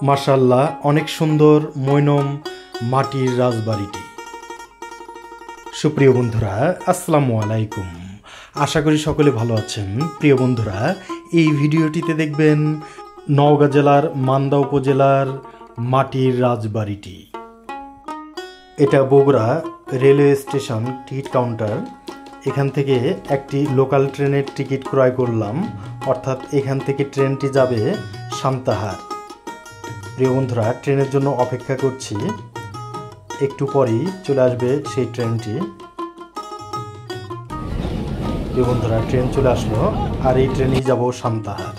মাশাআল্লাহ, অনেক সুন্দর মৈনম মাটির রাজবাড়িটি। সুপ্রিয় বন্ধুরা, আসসালামু আলাইকুম। আশা করি সকলে ভালো আছেন। প্রিয় বন্ধুরা, এই ভিডিওটিতে দেখবেন নওগাঁ জেলার মান্দা উপজেলার মাটির রাজবাড়িটি। এটা Bogura railway station ticket counter. এখান থেকে একটি লোকাল ট্রেনের টিকিট ক্রয় করলাম, অর্থাৎ এখান থেকে ট্রেনটি যাবে সান্তাহার। প্রিয় বন্ধুরা, ট্রেনের জন্য অপেক্ষা করছি, একটু পরেই চলে আসবে সেই ট্রেনটি। প্রিয় বন্ধুরা, ট্রেন চলে আসলো, আর এই ট্রেনেই যাব সান্তাহার।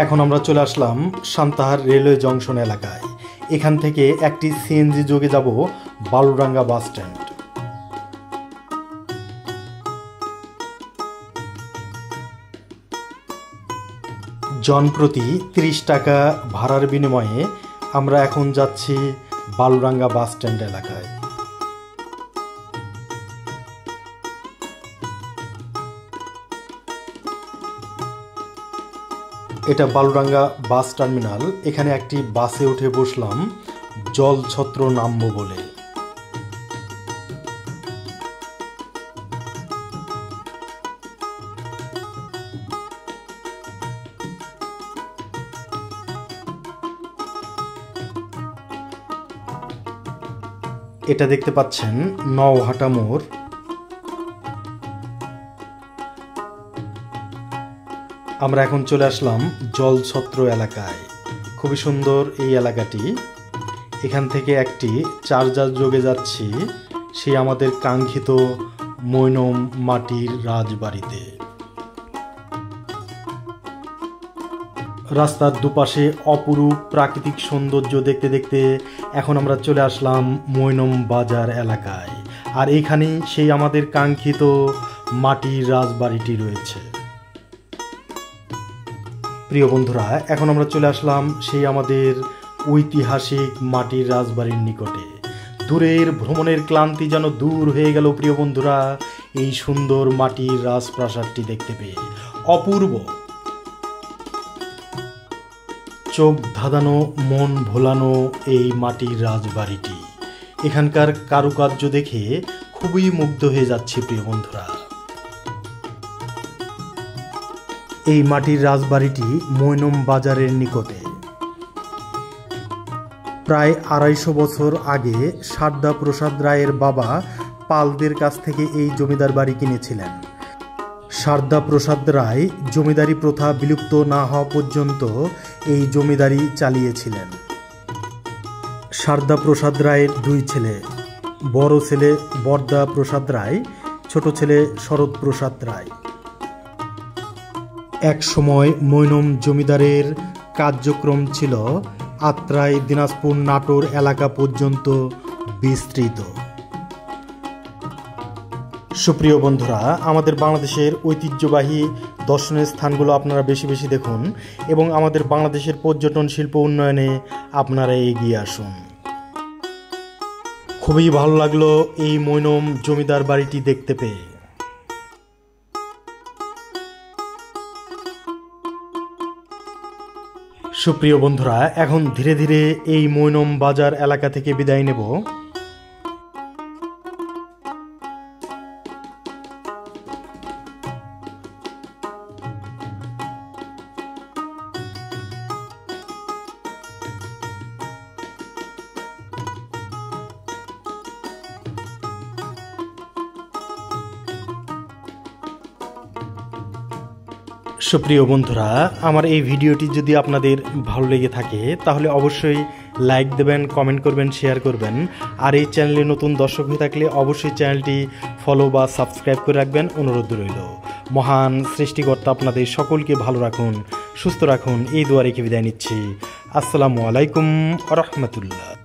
এখন আমরা চলে আসলাম সান্তাহার রেলওয়ে জংশন এলাকায়। এখান থেকে একটি সিএনজি যোগে যাব বালুডাঙ্গা বাস স্ট্যান্ড। জনপ্রতি 30 টাকা ভাড়ার বিনিময়ে আমরা এখন যাচ্ছি বালুডাঙ্গা বাস স্ট্যান্ড এলাকায়। এটা বালুডাঙ্গা বাস টার্মিনাল। এখানে একটি বাসে উঠে বসলাম জলছত্র নামবো বলে। এটা দেখতে পাচ্ছেন নওহাটা মোড়। আমরা এখন চলে আসলাম জলছত্র এলাকায়। খুবই সুন্দর এই এলাকাটি। এখান থেকে একটি চার্জার যোগে যাচ্ছি সেই আমাদের কাঙ্ক্ষিত মৈনম মাটির রাজবাড়িতে। রাস্তার দুপাশে অপরূপ প্রাকৃতিক সৌন্দর্য দেখতে দেখতে এখন আমরা চলে আসলাম মৈনম বাজার এলাকায়। আর এইখানেই সেই আমাদের কাঙ্ক্ষিত মাটির রাজবাড়িটি রয়েছে। প্রিয় বন্ধুরা, এখন আমরা চলে আসলাম সেই আমাদের ঐতিহাসিক মাটির রাজবাড়ির নিকটে। দূরের ভ্রমণের ক্লান্তি যেন দূর হয়ে গেল প্রিয় বন্ধুরা, এই সুন্দর মাটির রাজপ্রাসাদটি দেখতে পেয়ে। অপূর্ব, চোখ ধাঁধানো, মন ভোলানো এই মাটির রাজবাড়িটি। এখানকার কারুকার্য দেখে খুবই মুগ্ধ হয়ে যাচ্ছি প্রিয় বন্ধুরা। এই মাটির রাজবাড়িটি মৈনম বাজারের নিকটে। প্রায় 250 বছর আগে সারদা প্রসাদ রায়ের বাবা পালদের কাছ থেকে এই জমিদার বাড়ি কিনেছিলেন। সারদা প্রসাদ রায় জমিদারি প্রথা বিলুপ্ত না হওয়া পর্যন্ত এই জমিদারি চালিয়েছিলেন। সারদা প্রসাদ রায়ের 2 ছেলে, বড় ছেলে বরদা প্রসাদ রায়, ছোট ছেলে শরৎ প্রসাদ রায়। এক সময় মৈনম জমিদারের কার্যক্রম ছিল আত্রাই, দিনাজপুর, নাটোর এলাকা পর্যন্ত বিস্তৃত। সুপ্রিয় বন্ধুরা, আমাদের বাংলাদেশের ঐতিহ্যবাহী দর্শনীয় স্থানগুলো আপনারা বেশি বেশি দেখুন এবং আমাদের বাংলাদেশের পর্যটন শিল্প উন্নয়নে আপনারা এগিয়ে আসুন। খুবই ভালো লাগলো এই মৈনম জমিদার বাড়িটি দেখতে পেয়ে। সুপ্রিয় বন্ধুরা, এখন ধীরে ধীরে এই মৈনম বাজার এলাকা থেকে বিদায় নেব। সুপ্রিয় বন্ধুরা, আমার এই ভিডিওটি যদি আপনাদের ভালো লেগে থাকে তাহলে অবশ্যই লাইক দেবেন, কমেন্ট করবেন, শেয়ার করবেন। আর এই চ্যানেলে নতুন দর্শক হয়ে থাকলে অবশ্যই চ্যানেলটি ফলো বা সাবস্ক্রাইব করে রাখবেন, অনুরোধ রইল। মহান সৃষ্টিকর্তা আপনাদের সকলকে ভালো রাখুন, সুস্থ রাখুন, এই দোয়া রেখে বিদায় নিচ্ছি। আসসালামু আলাইকুম ওয়া রাহমাতুল্লাহ।